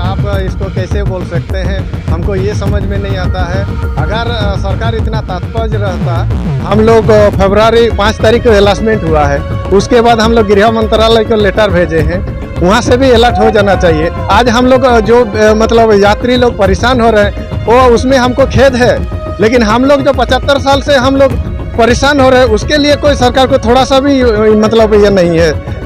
आप इसको कैसे बोल सकते हैं, हमको ये समझ में नहीं आता है। अगर सरकार इतना तात्पर्य रहता, हम लोग फरवरी 5 तारीख को अलाउंसमेंट हुआ है, उसके बाद हम लोग गृह मंत्रालय को लेटर भेजे हैं, वहाँ से भी अलर्ट हो जाना चाहिए। आज हम लोग जो मतलब यात्री लोग परेशान हो रहे हैं, वो उसमें हमको खेद है, लेकिन हम लोग जो 75 साल से हम लोग परेशान हो रहे हैं, उसके लिए कोई सरकार को थोड़ा सा भी मतलब ये नहीं है।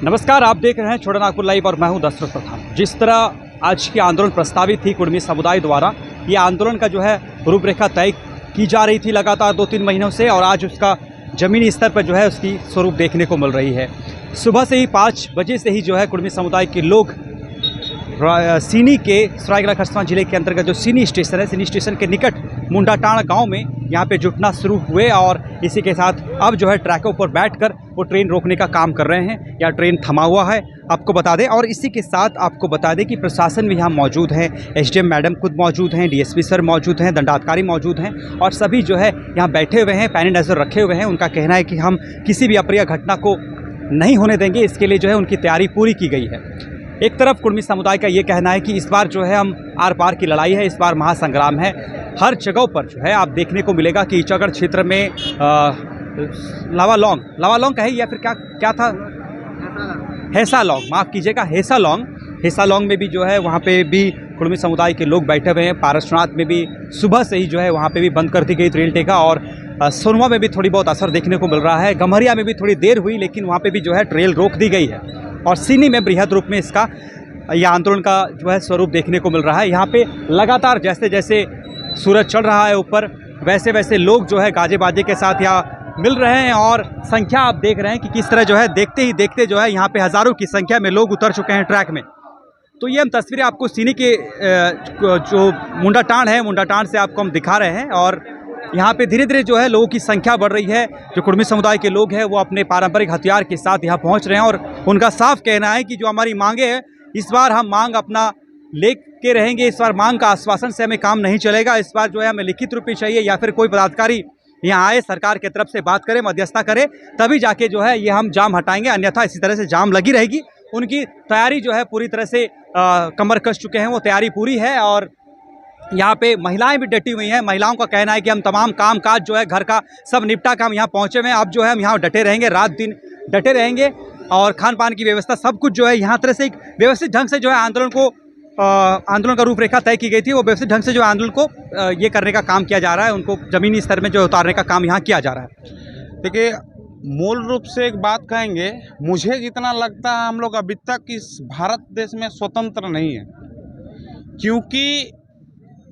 नमस्कार, आप देख रहे हैं छोटा नागपुर लाइव और मैं हूं दशरथ प्रधान। जिस तरह आज की आंदोलन प्रस्तावित थी कुर्मी समुदाय द्वारा, ये आंदोलन का जो है रूपरेखा तय की जा रही थी लगातार 2-3 महीनों से, और आज उसका ज़मीनी स्तर पर जो है उसकी स्वरूप देखने को मिल रही है। सुबह से ही 5 बजे से ही जो है कुर्मी समुदाय के लोग सीनी के सरायकेला खरसावां जिले के अंतर्गत जो सीनी स्टेशन है, सीनी स्टेशन के निकट मुंडाटाण गांव में यहाँ पे जुटना शुरू हुए, और इसी के साथ अब जो है ट्रैकों पर बैठकर वो ट्रेन रोकने का काम कर रहे हैं या ट्रेन थमा हुआ है, आपको बता दें। और इसी के साथ आपको बता दें कि प्रशासन भी यहाँ मौजूद है, एसडीएम मैडम खुद मौजूद हैं, डीएसपी सर मौजूद हैं, दंडाधिकारी मौजूद हैं, और सभी जो है यहाँ बैठे हुए हैं, पैनी नज़र रखे हुए हैं। उनका कहना है कि हम किसी भी अप्रिय घटना को नहीं होने देंगे, इसके लिए जो है उनकी तैयारी पूरी की गई है। एक तरफ कुर्मी समुदाय का ये कहना है कि इस बार जो है हम आर पार की लड़ाई है, इस बार महासंग्राम है। हर जगहों पर जो है आप देखने को मिलेगा कि ईचागढ़ क्षेत्र में लावालौंग कहे या फिर क्या था, हेसालौंग, माफ़ कीजिएगा, हेसालौंग में भी जो है वहाँ पे भी कुर्मी समुदाय के लोग बैठे हुए हैं। पारसनाथ में भी सुबह से ही जो है वहाँ पे भी बंद कर दी गई रेल टेका, और सोनवा में भी थोड़ी बहुत असर देखने को मिल रहा है। गम्हरिया में भी थोड़ी देर हुई, लेकिन वहाँ पे भी जो है ट्रेन रोक दी गई है, और सीनी में बृहद रूप में इसका यह आंदोलन का जो है स्वरूप देखने को मिल रहा है। यहाँ पे लगातार जैसे जैसे सूरज चढ़ रहा है ऊपर, वैसे वैसे लोग जो है गाजे बाजे के साथ यहाँ मिल रहे हैं, और संख्या आप देख रहे हैं कि किस तरह जो है देखते ही देखते जो है यहाँ पे हज़ारों की संख्या में लोग उतर चुके हैं ट्रैक में। तो ये हम तस्वीरें आपको सीनी के जो मुंडाटाण है, मुंडाटाण से आपको हम दिखा रहे हैं, और यहाँ पे धीरे धीरे जो है लोगों की संख्या बढ़ रही है। जो कुर्मी समुदाय के लोग हैं वो अपने पारंपरिक हथियार के साथ यहाँ पहुँच रहे हैं, और उनका साफ कहना है कि जो हमारी मांगे हैं, इस बार हम मांग अपना लेके रहेंगे, इस बार मांग का आश्वासन से हमें काम नहीं चलेगा। इस बार जो है हमें लिखित रूप में चाहिए, या फिर कोई पदाधिकारी यहाँ आए, सरकार की तरफ से बात करे, मध्यस्थता करे, तभी जाके जो है ये हम जाम हटाएंगे, अन्यथा इसी तरह से जाम लगी रहेगी। उनकी तैयारी जो है पूरी तरह से कमर कस चुके हैं, वो तैयारी पूरी है। और यहाँ पे महिलाएं भी डटी हुई हैं। महिलाओं का कहना है कि हम तमाम काम काज जो है घर का सब निपटा के हम यहाँ पहुँचे हुए हैं, अब जो है हम यहाँ डटे रहेंगे, रात दिन डटे रहेंगे, और खान पान की व्यवस्था सब कुछ जो है यहाँ तरह से एक व्यवस्थित ढंग से जो है आंदोलन का रूपरेखा तय की गई थी, वो व्यवस्थित ढंग से जो आंदोलन को ये करने का काम किया जा रहा है, उनको ज़मीनी स्तर में जो उतारने का काम यहाँ किया जा रहा है। देखिए, मूल रूप से एक बात कहेंगे, मुझे जितना लगता है हम लोग अभी तक इस भारत देश में स्वतंत्र नहीं है, क्योंकि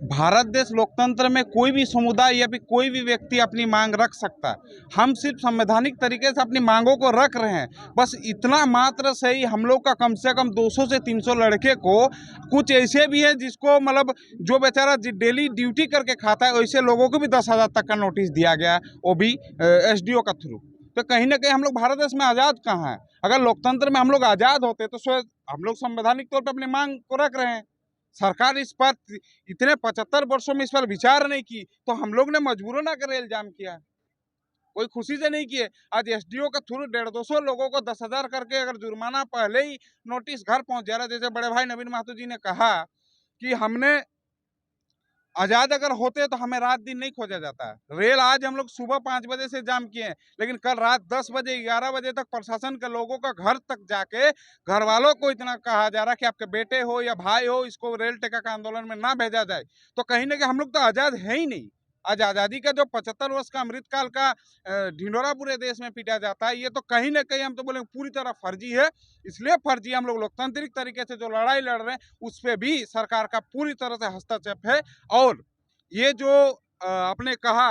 भारत देश लोकतंत्र में कोई भी समुदाय या फिर कोई भी व्यक्ति अपनी मांग रख सकता है। हम सिर्फ संवैधानिक तरीके से अपनी मांगों को रख रहे हैं, बस इतना मात्र से ही हम लोग का कम से कम 200 से 300 लड़के को, कुछ ऐसे भी हैं जिसको मतलब जो बेचारा डेली ड्यूटी करके खाता है, वैसे लोगों को भी 10,000 तक का नोटिस दिया गया है, वो भी एसडीओ का थ्रू। तो कहीं ना कहीं हम लोग भारत देश में आज़ाद कहाँ हैं? अगर लोकतंत्र में हम लोग आज़ाद होते तो स्वयं हम लोग संवैधानिक तौर पर अपनी मांग को रख रहे हैं। सरकार इस पर इतने 75 वर्षों में इस पर विचार नहीं की, तो हम लोग ने मजबूरन आकर रेल जाम किया, कोई खुशी से नहीं किए। आज एसडीओ का थ्रू 150-200 लोगों को 10,000 करके अगर जुर्माना पहले ही नोटिस घर पहुंच जा रहा है। जैसे बड़े भाई नवीन महतो जी ने कहा कि हमने आज़ाद अगर होते तो हमें रात दिन नहीं खोजा जाता है। रेल आज हम लोग सुबह 5 बजे से जाम किए हैं, लेकिन कल रात 10 बजे 11 बजे तक प्रशासन के लोगों का घर तक जाके घर वालों को इतना कहा जा रहा है कि आपके बेटे हो या भाई हो, इसको रेल टेका का आंदोलन में ना भेजा जाए। तो कहीं ना कहीं हम लोग तो आज़ाद है ही नहीं। आज आज़ादी का जो 75 वर्ष का अमृतकाल का ढिंडोरा पूरे देश में पीटा जाता है, ये तो कहीं ना कहीं हम तो बोले पूरी तरह फर्जी है। इसलिए फर्जी, हम लोग लोकतांत्रिक तरीके से जो लड़ाई लड़ रहे हैं उस पर भी सरकार का पूरी तरह से हस्तक्षेप है। और ये जो आपने कहा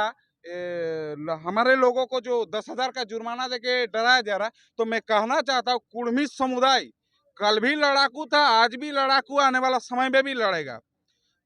हमारे लोगों को जो 10,000 का जुर्माना देके डराया जा रहा है, तो मैं कहना चाहता हूँ कुर्मी समुदाय कल भी लड़ाकू था, आज भी लड़ाकू, आने वाला समय में भी लड़ेगा।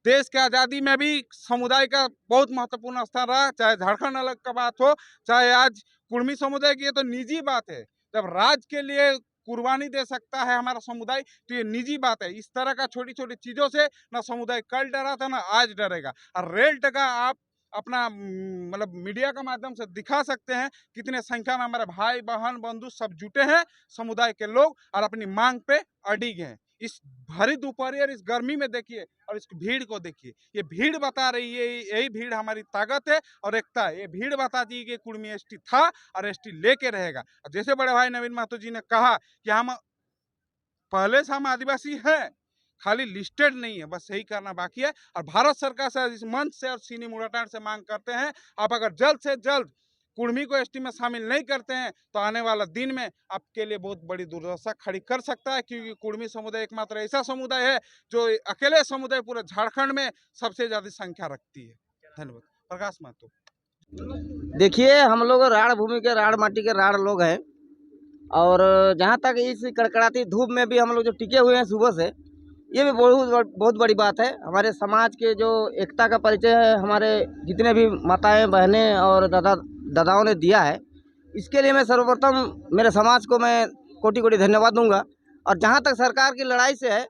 देश के आज़ादी में भी समुदाय का बहुत महत्वपूर्ण स्थान रहा, चाहे झारखंड अलग का बात हो, चाहे आज कुर्मी समुदाय की, ये तो निजी बात है। जब राज्य के लिए कुर्बानी दे सकता है हमारा समुदाय, तो ये निजी बात है। इस तरह का छोटी छोटी चीज़ों से ना समुदाय कल डरा था ना आज डरेगा। और रेल टेका आप अपना मतलब मीडिया के माध्यम से दिखा सकते हैं कितने संख्या में हमारे भाई बहन बंधु सब जुटे हैं समुदाय के लोग और अपनी मांग पे अडिग हैं। इस भरी दोपहर और इस गर्मी में देखिए और इस भीड़ को देखिए, ये भीड़ बता रही है, यही भीड़ हमारी ताकत है और एकता है। ये भीड़ बताती है कि कुर्मी एसटी था और एसटी लेके रहेगा। और जैसे बड़े भाई नवीन महतो जी ने कहा कि हम पहले से हम आदिवासी हैं, खाली लिस्टेड नहीं है, बस यही करना बाकी है। और भारत सरकार से इस मंच से और सीनी मुड़ाटांड से मांग करते हैं, आप अगर जल्द से जल्द कुर्मी को एसटी में शामिल नहीं करते हैं तो आने वाला दिन में आपके लिए बहुत बड़ी दुर्दशा खड़ी कर सकता है, क्योंकि कुर्मी समुदाय एकमात्र ऐसा समुदाय है जो अकेले समुदाय पूरे झारखंड में सबसे ज्यादा संख्या रखती है। धन्यवाद। प्रकाश महतो। देखिए, हम लोग राढ़ भूमि के, राढ़ माटी के राढ़ लोग हैं और जहाँ तक इस कड़कड़ाती धूप में भी हम लोग जो टिके हुए हैं सुबह से, ये भी बहुत बड़ी बात है। हमारे समाज के जो एकता का परिचय है, हमारे जितने भी माताएं बहनें और दादाओं ने दिया है, इसके लिए मैं सर्वप्रथम मेरे समाज को मैं कोटि कोटि धन्यवाद दूंगा। और जहाँ तक सरकार की लड़ाई से है,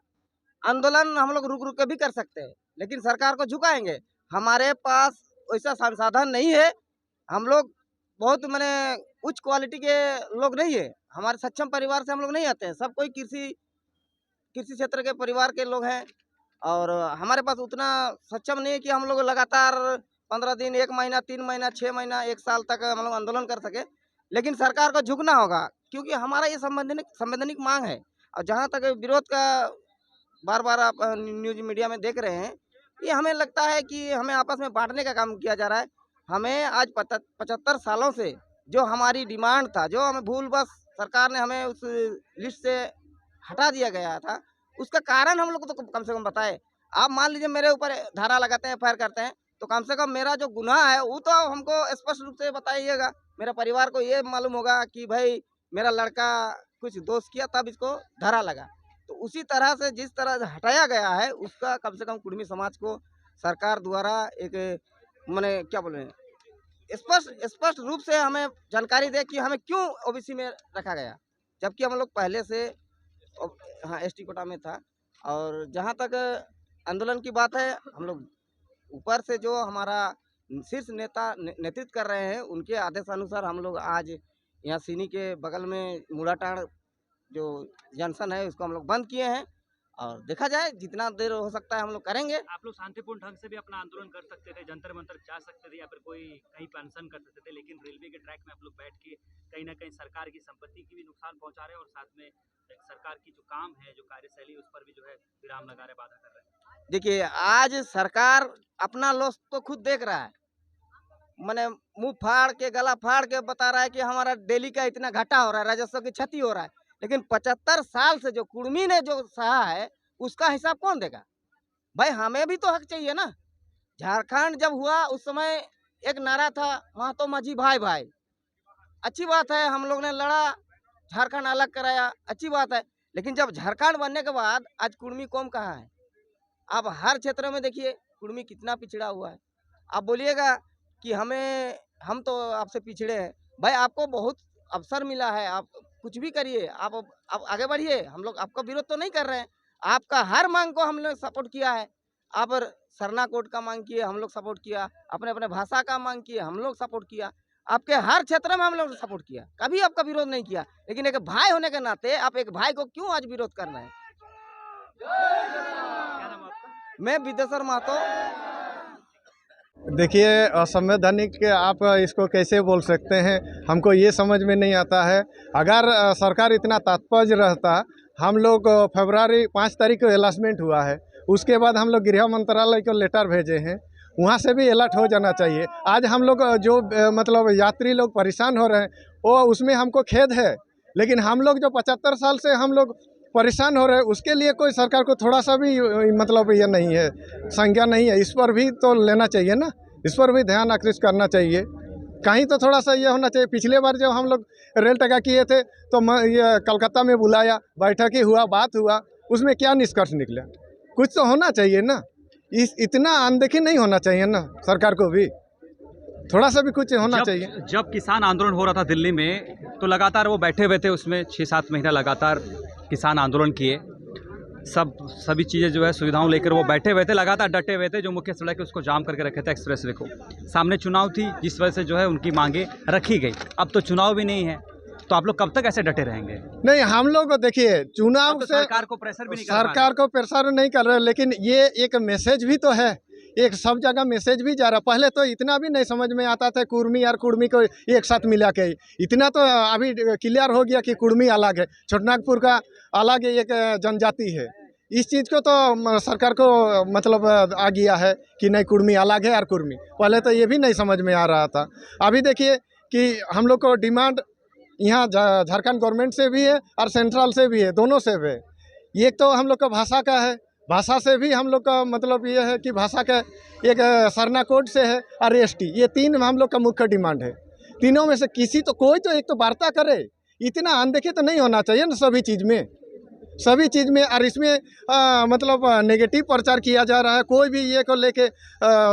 आंदोलन हम लोग रुक रुक के भी कर सकते हैं, लेकिन सरकार को झुकाएंगे। हमारे पास वैसा संसाधन नहीं है, हम लोग बहुत मैंने उच्च क्वालिटी के लोग नहीं है, हमारे सक्षम परिवार से हम लोग नहीं आते हैं। सब कोई कृषि क्षेत्र के परिवार के लोग हैं और हमारे पास उतना सक्षम नहीं है कि हम लोग लगातार 15 दिन, 1 महीना, 3 महीना, 6 महीना, 1 साल तक हम लोग आंदोलन कर सके। लेकिन सरकार को झुकना होगा, क्योंकि हमारा ये संवैधानिक मांग है। और जहाँ तक विरोध का बार बार आप न्यूज मीडिया में देख रहे हैं, ये हमें लगता है कि हमें आपस में बांटने का काम किया जा रहा है। हमें आज 75 सालों से जो हमारी डिमांड था, जो हमें भूल बस सरकार ने हमें उस लिस्ट से हटा दिया गया था, उसका कारण हम लोग को तो कम से कम बताए। आप मान लीजिए मेरे ऊपर धारा लगाते हैं, फायर करते हैं, तो कम से कम मेरा जो गुनाह है वो तो हमको स्पष्ट रूप से बताइएगा। मेरा परिवार को ये मालूम होगा कि भाई मेरा लड़का कुछ दोष किया तब इसको धारा लगा। तो उसी तरह से जिस तरह से हटाया गया है, उसका कम से कम कुर्मी समाज को सरकार द्वारा एक मैंने क्या बोले स्पष्ट रूप से हमें जानकारी दे कि हमें क्यों ओबीसी में रखा गया, जबकि हम लोग पहले से हाँ एसटी कोटा में था। और जहाँ तक आंदोलन की बात है, हम लोग ऊपर से जो हमारा शीर्ष नेता नेतृत्व कर रहे हैं, उनके आदेश अनुसार हम लोग आज यहाँ सीनी के बगल में मुड़ाटांड जो जंक्शन है उसको हम लोग बंद किए हैं। और देखा जाए जितना देर हो सकता है हम लोग करेंगे। आप लोग शांतिपूर्ण ढंग से भी अपना आंदोलन कर सकते थे, जंतर मंतर जा सकते थे या फिर कोई कहीं पे अनशन कर सकते थे, लेकिन रेलवे के ट्रैक में आप लोग बैठ के कहीं ना कहीं सरकार की संपत्ति की भी नुकसान पहुंचा रहे हैं और साथ में सरकार की जो काम है, जो कार्यशैली, उस पर भी जो है विराम लगा रहे, बाधा कर रहे हैं। देखिए, आज सरकार अपना लॉस तो खुद देख रहा है, मैंने मुंह फाड़ के गला फाड़ के बता रहा है कि हमारा डेली का इतना घाटा हो रहा है, राजस्व की क्षति हो रहा है। लेकिन 75 साल से जो कुर्मी ने जो सहा है, उसका हिसाब कौन देगा? भाई हमें भी तो हक चाहिए ना। झारखंड जब हुआ उस समय एक नारा था, महतो माझी भाई भाई। अच्छी बात है, हम लोग ने लड़ा, झारखंड अलग कराया, अच्छी बात है। लेकिन जब झारखंड बनने के बाद आज कुर्मी कौम कहाँ है? आप हर क्षेत्र में देखिए कुर्मी कितना पिछड़ा हुआ है। आप बोलिएगा कि हम तो आपसे पिछड़े हैं। भाई आपको बहुत अवसर मिला है, आप कुछ भी करिए, आप आगे बढ़िए। हम लोग आपका विरोध तो नहीं कर रहे हैं, आपका हर मांग को हमने सपोर्ट किया है। आप सरना कोड का मांग किए, हम लोग सपोर्ट किया। अपने अपने भाषा का मांग किए, हम लोग सपोर्ट किया। आपके हर क्षेत्र में हम लोग सपोर्ट किया, कभी आपका विरोध नहीं किया। लेकिन एक भाई होने के नाते आप एक भाई को क्यों आज विरोध कर रहे हैं? मैं विदेश्वर महतो। देखिए, असंवैधानिक आप इसको कैसे बोल सकते हैं, हमको ये समझ में नहीं आता है। अगर सरकार इतना तात्पर्य रहता, हम लोग फरवरी 5 तारीख को अलाउंसमेंट हुआ है, उसके बाद हम लोग गृह मंत्रालय को लेटर भेजे हैं, वहाँ से भी अलर्ट हो जाना चाहिए। आज हम लोग जो मतलब यात्री लोग परेशान हो रहे हैं, वो उसमें हमको खेद है। लेकिन हम लोग जो 75 साल से हम लोग परेशान हो रहे हैं, उसके लिए कोई सरकार को थोड़ा सा भी मतलब ये नहीं है, संज्ञा नहीं है। इस पर भी तो लेना चाहिए ना, इस पर भी ध्यान आकृष्ट करना चाहिए। कहीं तो थोड़ा सा ये होना चाहिए। पिछले बार जब हम लोग रेल टगा किए थे तो ये कलकत्ता में बुलाया, बैठक ही हुआ, बात हुआ, उसमें क्या निष्कर्ष निकला? कुछ तो होना चाहिए ना। इतना अनदेखी नहीं होना चाहिए ना, सरकार को भी थोड़ा सा भी कुछ होना चाहिए। जब किसान आंदोलन हो रहा था दिल्ली में, तो लगातार वो बैठे हुए थे, उसमें 6-7 महीना लगातार किसान आंदोलन किए। सभी चीज़ें जो है सुविधाओं लेकर वो बैठे हुए थे, लगातार डटे हुए थे। जो मुख्य सड़क है उसको जाम करके रखे थे, एक्सप्रेसवे को। सामने चुनाव थी जिस वजह से जो है उनकी मांगे रखी गई। अब तो चुनाव भी नहीं है, तो आप लोग कब तक ऐसे डटे रहेंगे? नहीं, हम लोग देखिए चुनाव तो से सरकार को प्रेशर भी नहीं कर पा रहे। सरकार को प्रेशर नहीं कर रहे, लेकिन ये एक मैसेज भी तो है, एक सब जगह मैसेज भी जा रहा। पहले तो इतना भी नहीं समझ में आता था कुर्मी और कुर्मी को एक साथ मिला के। इतना तो अभी क्लियर हो गया कि कुर्मी अलग है, छोटनागपुर का अलग एक जनजाति है। इस चीज़ को तो सरकार को मतलब आ गया है कि नहीं, कुर्मी अलग है और कुर्मी। पहले तो ये भी नहीं समझ में आ रहा था। अभी देखिए कि हम लोग को डिमांड यहाँ झारखंड गवर्नमेंट से भी है और सेंट्रल से भी है, दोनों से भी है। एक तो हम लोग का भाषा का है, भाषा से भी हम लोग का मतलब ये है कि भाषा का एक सरना कोड से है और एसटी, ये तीन हम लोग का मुख्य डिमांड है। तीनों में से किसी तो कोई तो एक तो वार्ता करे। इतना अनदेखे तो नहीं होना चाहिए ना सभी चीज़ में। और इसमें मतलब नेगेटिव प्रचार किया जा रहा है। कोई भी ये को लेके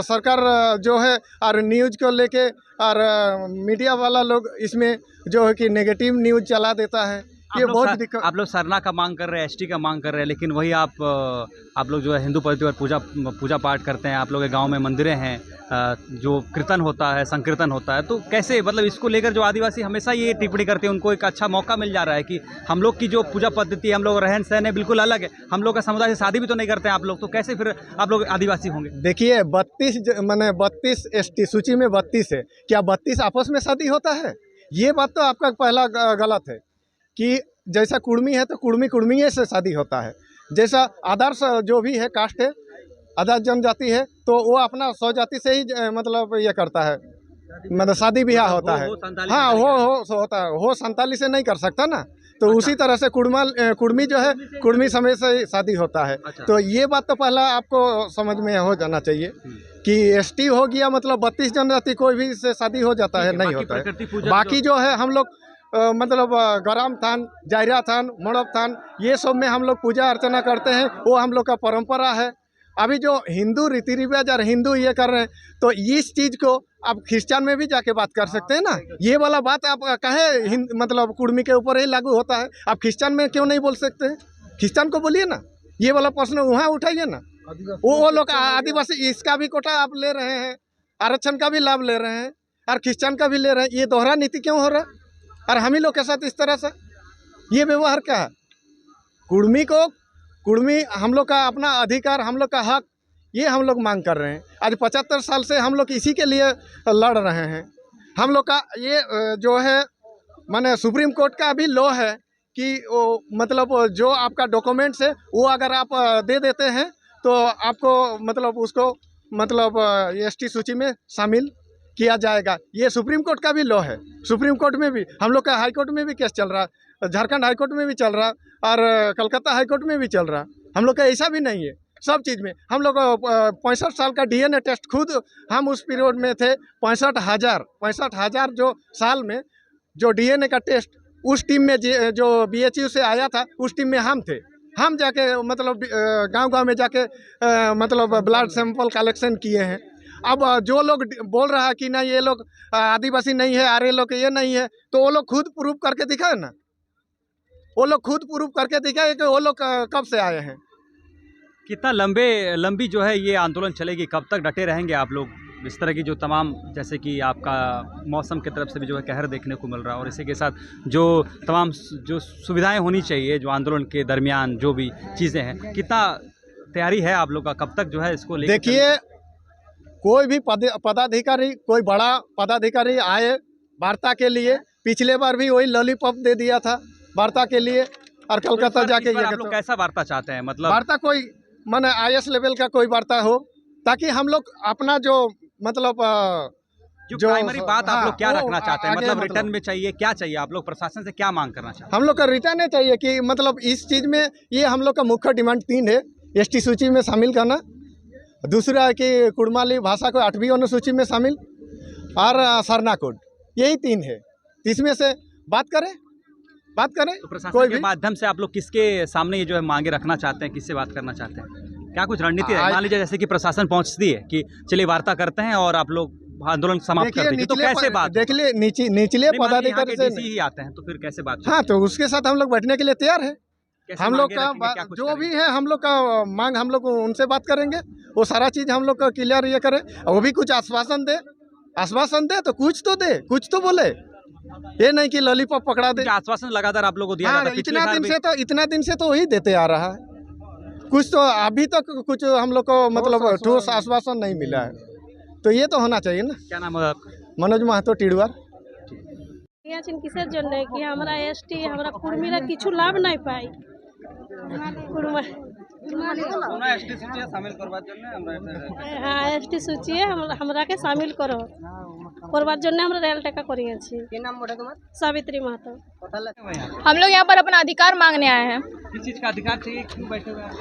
सरकार जो है और न्यूज़ को लेके और मीडिया वाला लोग इसमें जो है कि नेगेटिव न्यूज़ चला देता है। ये बहुत दिक्कत। आप लोग सरना का मांग कर रहे हैं, एसटी का मांग कर रहे हैं, लेकिन वही आप लोग जो है हिंदू पद्धति और पूजा पाठ करते हैं। आप लोग के गांव में मंदिरें हैं, जो कीर्तन होता है, संकीर्तन होता है, तो कैसे मतलब इसको लेकर जो आदिवासी हमेशा ये टिप्पणी करते हैं, उनको एक अच्छा मौका मिल जा रहा है कि हम लोग की जो पूजा पद्धति है, हम लोग रहन सहन है बिल्कुल अलग है, हम लोग का समुदाय से शादी भी तो नहीं करते हैं आप लोग, तो कैसे फिर आप लोग आदिवासी होंगे? देखिए 32 एसटी सूची में 32 है। क्या 32 आपस में शादी होता है? ये बात तो आपका पहला गलत है कि जैसा कुर्मी है तो कुर्मी से शादी होता है। जैसा आदर्श जो भी है कास्ट है, आदर्श जनजाति है, तो वो अपना स्वजाति से ही मतलब ये करता है, मतलब शादी ब्याह होता है। हाँ, होता है, हो संताली से नहीं कर सकता ना। तो उसी तरह से कुर्मी जो है, कुर्मी समय से शादी होता है। तो ये बात तो पहला आपको समझ में हो जाना चाहिए कि एसटी हो गया मतलब 32 जनजाति कोई भी से शादी हो जाता है, नहीं होता है। बाकी जो है हम लोग मतलब गरम थान, जायरा थान, मड़ब थान, ये सब में हम लोग पूजा अर्चना करते हैं, वो हम लोग का परंपरा है। अभी जो हिंदू रीति रिवाज और हिंदू ये कर रहे हैं, तो इस चीज़ को आप क्रिश्चियन में भी जाके बात कर सकते हैं ना। ये वाला बात आप कहे मतलब कुर्मी के ऊपर ही लागू होता है, आप क्रिश्चियन में क्यों नहीं बोल सकते हैं? क्रिश्चियन को बोलिए ना, ये वाला प्रश्न वहाँ उठाइए ना। वो लोग आदिवासी इसका भी कोटा आप ले रहे हैं, आरक्षण का भी लाभ ले रहे हैं और क्रिश्चियन का भी ले रहे हैं। ये दोहरा नीति क्यों हो रहा है? और हम ही लोग के साथ इस तरह से ये व्यवहार क्या है? कुर्मी हम लोग का अपना अधिकार, हम लोग का हक, ये हम लोग मांग कर रहे हैं। आज 75 साल से हम लोग इसी के लिए लड़ रहे हैं। हम लोग का ये जो है माने सुप्रीम कोर्ट का भी लॉ है कि वो मतलब जो आपका डॉक्यूमेंट्स है वो अगर आप दे देते हैं तो आपको मतलब उसको मतलब एसटी सूची में शामिल किया जाएगा। ये सुप्रीम कोर्ट का भी लॉ है। सुप्रीम कोर्ट में भी, हम लोग का हाई कोर्ट में भी केस चल रहा है, झारखंड हाई कोर्ट में भी चल रहा है और कलकत्ता हाई कोर्ट में भी चल रहा है। हम लोग का ऐसा भी नहीं है। सब चीज़ में हम लोग 65 साल का डीएनए टेस्ट खुद हम उस पीरियड में थे। 65,000 जो साल में जो डीएनए का टेस्ट उस टीम में जो बीएचयू से आया था, उस टीम में हम थे। हम जाके मतलब गांव-गांव में जाके मतलब ब्लड सैंपल कलेक्शन किए हैं। अब जो लोग बोल रहा है कि नहीं ये लोग आदिवासी नहीं है, आर्य लोग ये नहीं है, तो वो लोग खुद प्रूफ करके दिखाए ना। वो लोग खुद प्रूफ करके दिखाए कि वो लोग कब से आए हैं। कितना लंबी जो है ये आंदोलन चलेगी? कब तक डटे रहेंगे आप लोग? इस तरह की जो तमाम, जैसे कि आपका मौसम की तरफ से भी जो है कहर देखने को मिल रहा है, और इसी के साथ जो तमाम जो सुविधाएं होनी चाहिए जो आंदोलन के दरमियान जो भी चीज़ें हैं, कितना तैयारी है आप लोग का? कब तक जो है इसको लेकर? देखिए कोई भी पदाधिकारी, कोई बड़ा पदाधिकारी आए वार्ता के लिए, पिछले बार भी वही लॉलीपॉप दे दिया था वार्ता के लिए और कलकत्ता जाके। आप लोग कैसा वार्ता चाहते हैं? मतलब वार्ता कोई माने IS लेवल का कोई वार्ता हो, ताकि हम लोग अपना जो मतलब जो प्राइमरी बात आप लोग क्या रखना चाहते हैं? मतलब रिटर्न में चाहिए, क्या चाहिए आप लोग? प्रशासन से क्या मांग करना चाहते हैं? हम लोग का रिटर्न है चाहिए कि मतलब इस चीज़ में ये हम लोग का मुख्य डिमांड 3 है। एसटी सूची में शामिल करना, दूसरा है कि कुड़माली भाषा को 8वीं अनुसूची में शामिल, और सरना कोड, यही 3 है। इसमें से बात करें तो प्रशासन के माध्यम से आप लोग किसके सामने ये जो है मांगे रखना चाहते हैं? किससे बात करना चाहते हैं? क्या कुछ रणनीति है? मान लीजिए जैसे कि प्रशासन पहुंचती है कि चलिए वार्ता करते हैं और आप लोग आंदोलन समाप्त कर दीजिए, तो कैसे बात? देख लिए निचले पदाधिकारी से ही आते हैं तो फिर कैसे बात? हाँ, तो उसके साथ हम लोग बैठने के लिए तैयार है। कैसे हम लोग मांगे का रखेंगे, क्या कुछ जो करेंगे? भी है हम लोग का मांग हम लोग उनसे बात करेंगे, वो सारा चीज हम लोग का क्लियर ये करे, और वो भी कुछ आश्वासन दे तो कुछ तो बोले, ये नहीं कि लॉलीपॉप पकड़ा दे। क्योंकि आश्वासन लगातार आप लोगों को दिया हाँ, जाता है, पिछले साल भी इतना दिन से तो वही देते आ रहा है, कुछ तो अभी तक कुछ हम लोग को मतलब ठोस आश्वासन नहीं मिला है, तो ये तो होना चाहिए ना। क्या नाम है आपका? मनोज महतो টিড়ুয়ার। আছেন কিসের জন্য কি আমরা এসটি আমরা কুর্মীরা কিছু লাভ নাই পাই কুর্মা কোনো এসটি সিটি শামিল করবার জন্য আমরা হ্যাঁ এসটি সূচিয়ে আমরাকে শামিল করো করবার জন্য আমরা রেল টাকা করিয়েছি কি নাম বটে তোমার? সাবিত্রী মাহাতো हम लोग यहाँ पर अपना अधिकार मांगने आए हैं। किस चीज का अधिकार चाहिए, क्यों बैठे हुए हैं?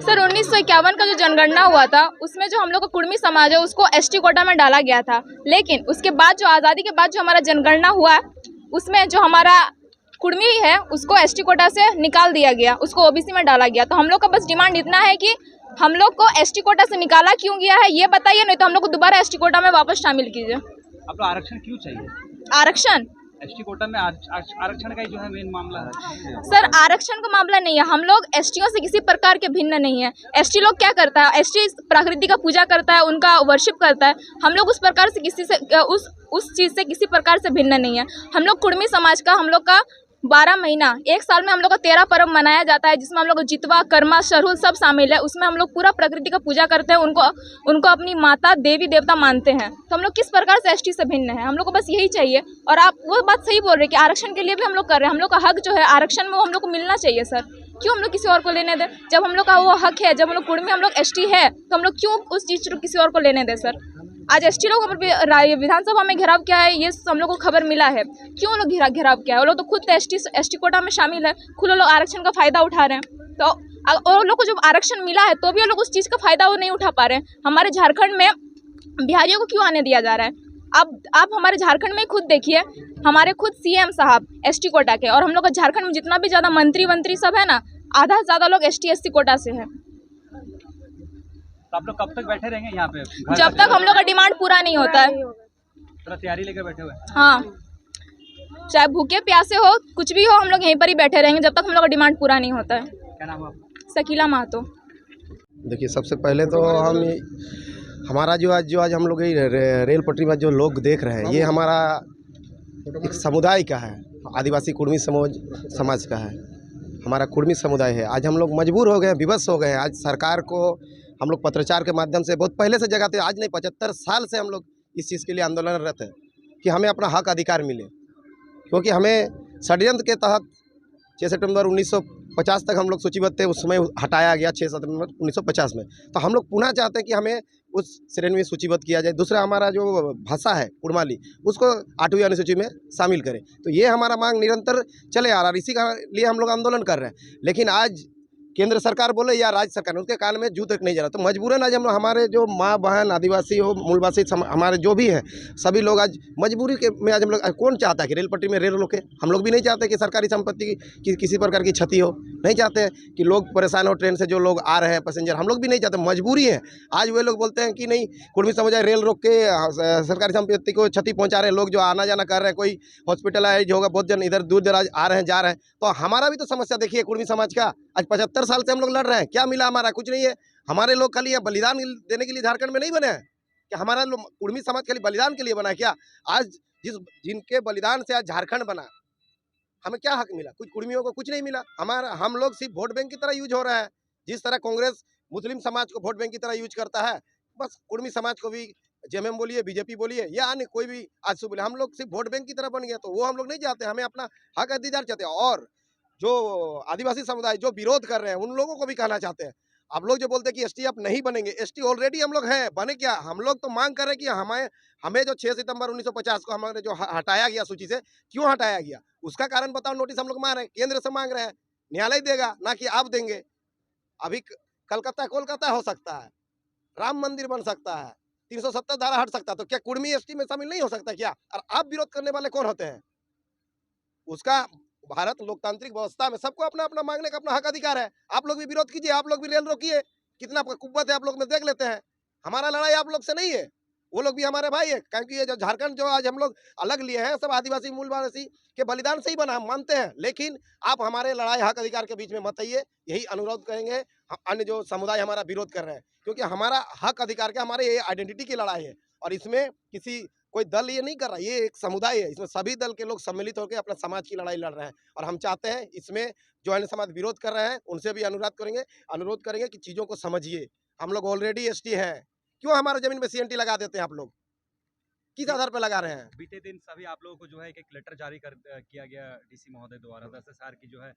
सर 1951 का जो जनगणना हुआ था उसमें जो हम लोग का कुर्मी समाज है उसको एसटी कोटा में डाला गया था, लेकिन उसके बाद जो आज़ादी के बाद जो हमारा जनगणना हुआ उसमें जो हमारा कुर्मी है उसको एसटी कोटा से निकाल दिया गया, उसको ओबीसी में डाला गया। तो हम लोग का बस डिमांड इतना है कि हम लोग को एसटी कोटा से निकाला क्यों गया है ये बताइए, नहीं तो हम लोग को दोबारा एसटी कोटा में वापस शामिल कीजिए। आप लोग आरक्षण क्यों चाहिए? आरक्षण एसटी कोटा में आरक्षण का ही जो है मेन मामला है। सर आरक्षण का मामला नहीं है, हम लोग एसटियों से किसी प्रकार के भिन्न नहीं है। एसटी लोग क्या करता है, एसटी प्रकृति का पूजा करता है, उनका वर्शिप करता है। हम लोग उस प्रकार से किसी से उस चीज़ से किसी प्रकार से भिन्न नहीं है। हम लोग कुर्मी समाज का हम लोग का 12 महीना एक साल में हम लोग का 13 पर्व मनाया जाता है, जिसमें हम लोग जितवा कर्मा शरहुल सब शामिल है। उसमें हम लोग पूरा प्रकृति का पूजा करते हैं, उनको अपनी माता देवी देवता मानते हैं। तो हम लोग किस प्रकार से एसटी से भिन्न है, हम लोग को बस यही चाहिए। और आप वो बात सही बोल रहे हैं कि आरक्षण के लिए भी हम लोग कर रहे हैं, हम लोग का हक जो है आरक्षण में वो हम लोग को मिलना चाहिए सर। क्यों हम लोग किसी और को लेने दें, जब हम लोग का वो हक है, जब हम लोग कुर्मी हम लोग एसटी है तो हम लोग क्यों उस चीज़ को किसी और को लेने दें सर। आज एसटी लोग विधानसभा में घेराव किया है, ये हम लोग को खबर मिला है। क्यों लोग घेराव किया है, वो लोग तो खुद एसटी कोटा में शामिल है, खुद लोग आरक्षण का फायदा उठा रहे हैं। तो और लोग को जब आरक्षण मिला है तो भी वो लोग उस चीज़ का फायदा वो नहीं उठा पा रहे हैं। हमारे झारखंड में बिहारियों को क्यों आने दिया जा रहा है? आप हमारे झारखंड में खुद देखिए, हमारे खुद सीएम साहब एसटी कोटा के, और हम लोग का झारखंड में जितना भी ज़्यादा मंत्री सब है ना, आधा से ज़्यादा लोग एसटी कोटा से है। तो आप लोग कब तक बैठे रहेंगे यहाँ पे? जब तक हम लोग का डिमांड पूरा नहीं होता है। पूरा तैयारी लेकर बैठे हुए हैं। हाँ, चाहे भूखे प्यासे हो कुछ भी हो, हम लोग यहीं पर ही बैठे रहेंगे जब तक हम लोग का डिमांड पूरा नहीं होता है। क्या नाम है आपका? शकीला महतो। देखिए, सबसे पहले तो हमारा जो आज हम लोग रेल पटरी में जो लोग देख रहे हैं, ये हमारा एक समुदाय का है, आदिवासी कुर्मी समाज का है, हमारा कुर्मी समुदाय है। आज हम लोग मजबूर हो गए, विवश हो गए। आज सरकार को हम लोग पत्रचार के माध्यम से बहुत पहले से जगाते, आज नहीं 75 साल से हम लोग इस चीज़ के लिए आंदोलनरत है कि हमें अपना हक अधिकार मिले, क्योंकि हमें षड्यंत्र के तहत 6 सितंबर 1950 तक हम लोग सूचीबद्ध थे, उस समय हटाया गया 6 सितंबर 1950 में। तो हम लोग पुनः चाहते हैं कि हमें उस श्रेणी में सूचीबद्ध किया जाए। दूसरा, हमारा जो भाषा है कुड़माली, उसको 8वीं अनुसूची में शामिल करें। तो ये हमारा मांग निरंतर चले आ रहा है, इसी का लिए हम लोग आंदोलन कर रहे हैं। लेकिन आज केंद्र सरकार बोले या राज्य सरकार, उसके कान में जू तक नहीं जा रहा। तो मजबूरन आज हम लोग, हमारे जो माँ बहन आदिवासी हो मूलवासी हमारे जो भी हैं, सभी लोग आज मजबूरी के में आज हम लोग, कौन चाहता है कि रेल पटरी में रेल रोके? हम लोग भी नहीं चाहते कि सरकारी संपत्ति की किसी प्रकार की क्षति हो, नहीं चाहते हैं कि लोग परेशान हो ट्रेन से, जो लोग आ रहे हैं पैसेंजर, हम लोग भी नहीं चाहते, मजबूरी है। आज वे लोग बोलते हैं कि नहीं, कुर्मी समुदाय रेल रोक के सरकारी संपत्ति को क्षति पहुँचा रहे हैं, लोग जो आना जाना कर रहे हैं, कोई हॉस्पिटलाइज होगा, बहुत जन इधर दूर दराज आ रहे हैं जा रहे हैं। तो हमारा भी तो समस्या देखिए कुर्मी समाज का। आज 75 साल से हम लोग लड़ रहे हैं, क्या मिला? हमारा कुछ नहीं है। हमारे लोग खाली बलिदान देने के लिए झारखंड में नहीं बने हैं कि हमारा लोग कुर्मी समाज खाली बलिदान के लिए बना है क्या? आज जिनके बलिदान से आज झारखंड बना, हमें क्या हक मिला? कुछ कुर्मियों को कुछ नहीं मिला। हम लोग सिर्फ वोट बैंक की तरह यूज हो रहा है। जिस तरह कांग्रेस मुस्लिम समाज को वोट बैंक की तरह यूज करता है, बस कुर्मी समाज को भी जेएमएम बोलिए, बीजेपी बोलिए, या अन्य कोई भी आज से बोले, हम लोग सिर्फ वोट बैंक की तरह बन गया। तो वो हम लोग नहीं चाहते, हमें अपना हक अधिकार चाहते हैं। और जो आदिवासी समुदाय जो विरोध कर रहे हैं, उन लोगों को भी कहना चाहते हैं, आप लोग जो बोलते हैं कि एसटी आप नहीं बनेंगे, एसटी ऑलरेडी हम लोग हैं, बने क्या? हम लोग तो मांग कर रहे हैं कि हमें जो 6 सितंबर 1950 को हमारे जो हटाया गया सूची से, क्यों हटाया गया उसका कारण बताओ। नोटिस हम लोग मांग रहे हैं, केंद्र से मांग रहे हैं, न्यायालय देगा, ना कि आप देंगे। अभी कलकत्ता कोलकाता हो सकता है, राम मंदिर बन सकता है, 370 धारा हट सकता है, तो क्या कुर्मी एसटी में शामिल नहीं हो सकता क्या? और आप विरोध करने वाले कौन होते हैं? उसका भारत लोकतांत्रिक व्यवस्था में सबको अपना अपना मांगने का अपना हक अधिकार है। आप लोग भी विरोध कीजिए, आप लोग भी रेल रोकिए। कितना कुव्वत है आप लोग में देख लेते हैं। हमारा लड़ाई आप लोग से नहीं है, वो लोग भी हमारे भाई है, क्योंकि ये जो झारखंड जो आज हम लोग अलग लिए हैं सब आदिवासी मूलवासी के बलिदान से ही बना, हम मानते हैं। लेकिन आप हमारे लड़ाई हक अधिकार के बीच में मत आइए, यही अनुरोध करेंगे। अन्य जो समुदाय हमारा विरोध कर रहे हैं, क्योंकि हमारा हक अधिकार का, हमारे ये आइडेंटिटी की लड़ाई है और इसमें किसी कोई दल ये नहीं कर रहा, ये एक समुदाय है, इसमें सभी दल के लोग सम्मिलित होकर अपना समाज की लड़ाई लड़ रहे हैं। और हम चाहते हैं इसमें जो अन्य समाज विरोध कर रहे हैं उनसे भी अनुरोध करेंगे कि चीज़ों को समझिए। हम लोग ऑलरेडी एसटी हैं, क्यों हमारे जमीन में सीएनटी लगा देते हैं आप लोग? किस आधार पर लगा रहे हैं? बीते दिन सभी आप लोगों को जो है एक लेटर जारी किया गया डीसी महोदय द्वारा 10,000 की जो है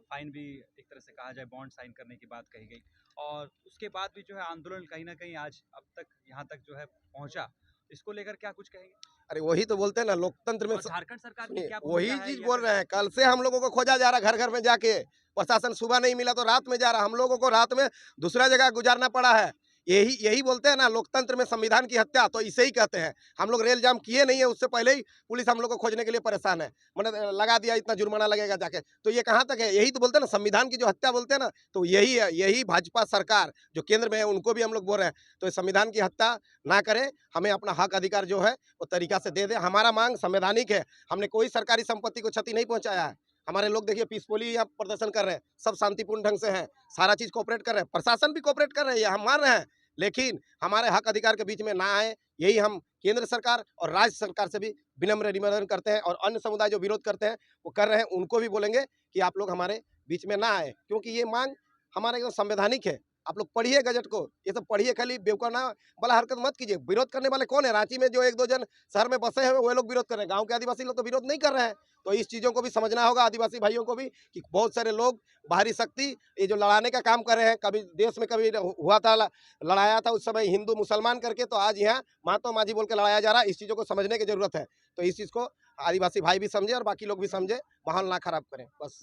फाइन भी एक तरह से कहा जाए बॉन्ड साइन करने की बात कही गई, और उसके बाद भी जो है आंदोलन कहीं ना कहीं आज अब तक यहाँ तक जो है पहुँचा। इसको लेकर क्या कुछ कहेंगे? अरे वही तो बोलते हैं ना, लोकतंत्र में झारखंड सरकार ने क्या वही भूमिका है चीज या बोल फिर- रहे हैं। कल से हम लोगों को खोजा जा रहा, घर घर में जाके प्रशासन सुबह नहीं मिला तो रात में जा रहा, हम लोगों को रात में दूसरा जगह गुजारना पड़ा है। यही बोलते हैं ना, लोकतंत्र में संविधान की हत्या, तो इसे ही कहते हैं। हम लोग रेल जाम किए नहीं है, उससे पहले ही पुलिस हम लोग को खोजने के लिए परेशान है, मैंने लगा दिया इतना जुर्माना लगेगा जाके, तो ये कहाँ तक है? यही तो बोलते हैं ना, संविधान की जो हत्या बोलते हैं ना, तो यही है। यही भाजपा सरकार जो केंद्र में है उनको भी हम लोग बोल रहे हैं, तो संविधान की हत्या ना करें, हमें अपना हक अधिकार जो है वो तरीका से दे दें। हमारा मांग संवैधानिक है, हमने कोई सरकारी संपत्ति को क्षति नहीं पहुंचाया है। हमारे लोग देखिए पीसफुली यहाँ प्रदर्शन कर रहे हैं, सब शांतिपूर्ण ढंग से हैं, सारा चीज कोऑपरेट कर रहे हैं, प्रशासन भी कोऑपरेट कर रहे हैं, हम मान रहे हैं। लेकिन हमारे हक अधिकार के बीच में ना आए, यही हम केंद्र सरकार और राज्य सरकार से भी विनम्र निवेदन करते हैं। और अन्य समुदाय जो विरोध करते हैं वो कर रहे हैं, उनको भी बोलेंगे कि आप लोग हमारे बीच में ना आए, क्योंकि ये मांग हमारे एकदम संवैधानिक है। आप लोग पढ़िए गजट को, ये सब पढ़िए, खाली बेवकूफाना वाला हरकत मत कीजिए। विरोध करने वाले कौन है? रांची में जो 1-2 जन शहर में बसे हैं वो लोग विरोध कर रहे हैं, गांव के आदिवासी लोग तो विरोध नहीं कर रहे हैं। तो इस चीज़ों को भी समझना होगा आदिवासी भाइयों को भी, कि बहुत सारे लोग बाहरी शक्ति ये जो लड़ाने का काम कर रहे हैं, कभी देश में कभी हुआ था, लड़ाया था उस समय हिंदू मुसलमान करके, तो आज यहाँ महात्मा मांझी बोल के लड़ाया जा रहा है। इस चीज़ों को समझने की जरूरत है, तो इस चीज़ को आदिवासी भाई भी समझे और बाकी लोग भी समझे, माहौल ना खराब करें बस।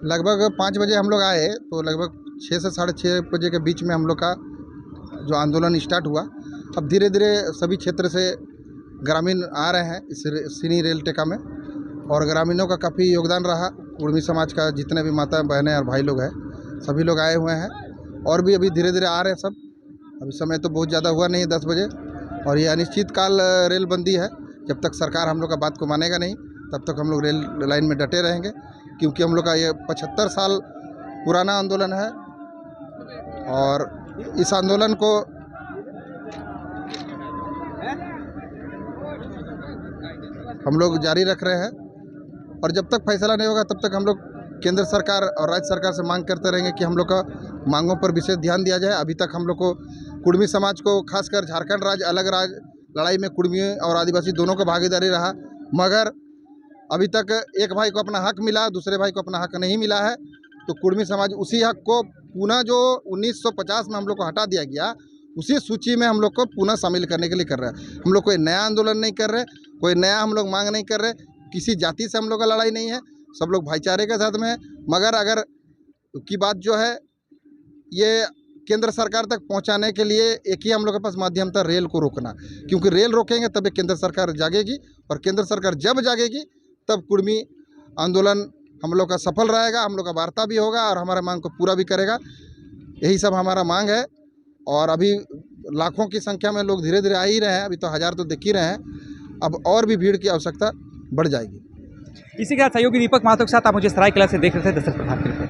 लगभग 5 बजे हम लोग आए, तो लगभग 6 से 6:30 बजे के बीच में हम लोग का जो आंदोलन स्टार्ट हुआ। अब धीरे धीरे सभी क्षेत्र से ग्रामीण आ रहे हैं इस सिनी रेल टेका में, और ग्रामीणों का काफ़ी योगदान रहा। कुर्मी समाज का जितने भी माता बहनें और भाई लोग हैं सभी लोग आए हुए हैं, और भी अभी धीरे धीरे आ रहे हैं सब। अभी समय तो बहुत ज़्यादा हुआ नहीं है 10 बजे, और ये अनिश्चितकाल रेलबंदी है। जब तक सरकार हम लोग का बात को मानेगा नहीं तब तक हम लोग रेल लाइन में डटे रहेंगे, क्योंकि हम लोग का ये 75 साल पुराना आंदोलन है, और इस आंदोलन को हम लोग जारी रख रहे हैं। और जब तक फैसला नहीं होगा तब तक हम लोग केंद्र सरकार और राज्य सरकार से मांग करते रहेंगे कि हम लोग का मांगों पर विशेष ध्यान दिया जाए। अभी तक हम लोग को कुर्मी समाज को, खासकर झारखंड राज्य अलग राज्य लड़ाई में कुर्मी और आदिवासी दोनों का भागीदारी रहा, मगर अभी तक एक भाई को अपना हक मिला, दूसरे भाई को अपना हक नहीं मिला है। तो कुर्मी समाज उसी हक को पुनः जो 1950 में हम लोग को हटा दिया गया, उसी सूची में हम लोग को पुनः शामिल करने के लिए कर रहा है। हम लोग कोई नया आंदोलन नहीं कर रहे, कोई नया हम लोग मांग नहीं कर रहे, किसी जाति से हम लोग का लड़ाई नहीं है, सब लोग भाईचारे के साथ में है। मगर अगर की बात जो है ये केंद्र सरकार तक पहुंचाने के लिए एक ही हम लोग के पास माध्यम था, रेल को रोकना। क्योंकि रेल रोकेंगे तब केंद्र सरकार जागेगी, और केंद्र सरकार जब जागेगी तब कुर्मी आंदोलन हम लोग का सफल रहेगा, हम लोग का वार्ता भी होगा और हमारे मांग को पूरा भी करेगा। यही सब हमारा मांग है। और अभी लाखों की संख्या में लोग धीरे धीरे आ ही रहे हैं, अभी तो 1000 तो देख ही रहे हैं, अब और भी भीड़ की आवश्यकता बढ़ जाएगी। इसी के साथ सहयोगी दीपक महतो के साथ आप मुझे सरायकेला से देख रहे थे दशरथ प्रधान के रिपोर्ट।